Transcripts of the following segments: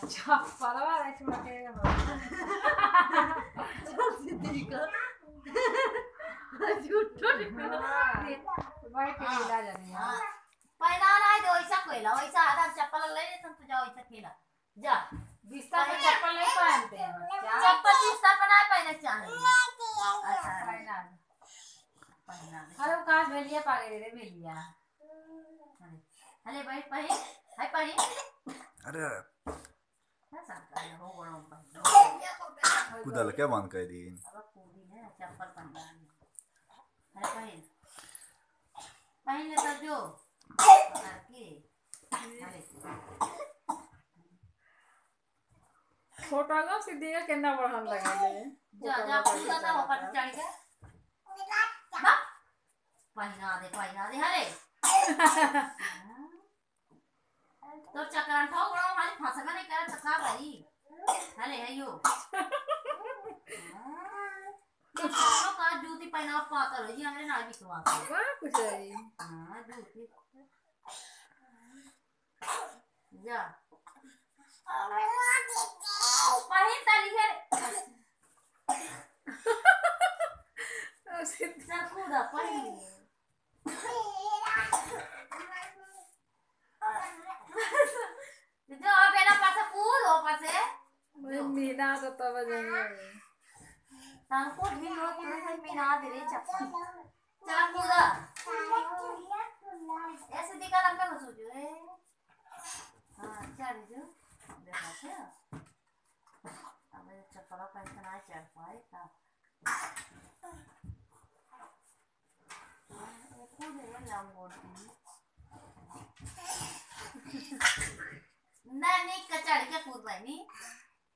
चप्पल वाला छुटे सिद्धिका झूठो भाई खेला जाने यार पैना नहीं दो ऐसा कोइला वैसा आधा चप्पल ले ले तुम तो जाओ ऐसा खेला जा बिस्तर पे चप्पल नहीं पहनते हैं चप्पल बिस्तर पर नहीं पहनना चाहिए अच्छा पहना पहना अरे वो काश भेलिया पागे रे भेलिया अरे भाई पहन हाय पहन अरे ऐसा कर हो गया कुदाल क्या बांध कर दी अब कूदी है चप्पल पहनना अरे पहन पहन ले तो जो के अरे छोटा गा सीधी का कितना बढ़न लगे जा जा पूरा ना ऊपर चढ़ के पहना दे हरे तो चक्कर ठोक रहा हमारी फसल में नहीं कर सका भाई हरे है यो तो का जूती पहना पाता लो जी हमने ना विश्वास वाह कुछ है हां जूती जा पहन ताली है सीधा कूदा पहन जो बेटा पासे कूद हो पासे मीना तो तब जाएंगे तान को ढील हो के से मीना दे रे चप्पल चला कूदा ऐसे दिखा लंबे हो सो जो हां चल जो देखा क्या अब चप्पल पहनना चढ़ पाए का कूद है लंबोटी नानी कचड़ के कूद पाई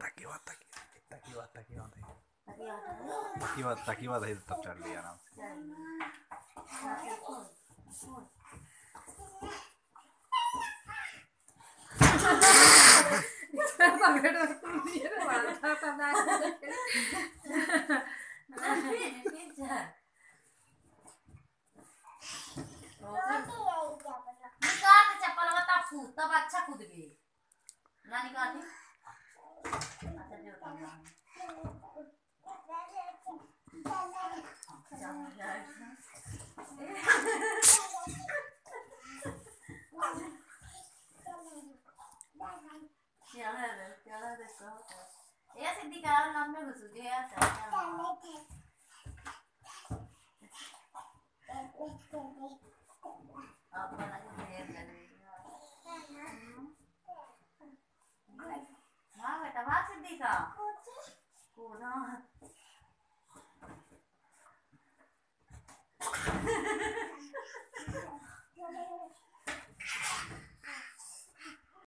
ताकि बात है तब चढ़ लिया आराम से चप्पल बता फूट तब अच्छा कूद गई नानी का अच्छा जो चला देखो ये सिद्धि का नाम में घुस गए यार अब बना के देर करेगा हां बेटा भाग सिद्धि का कूदा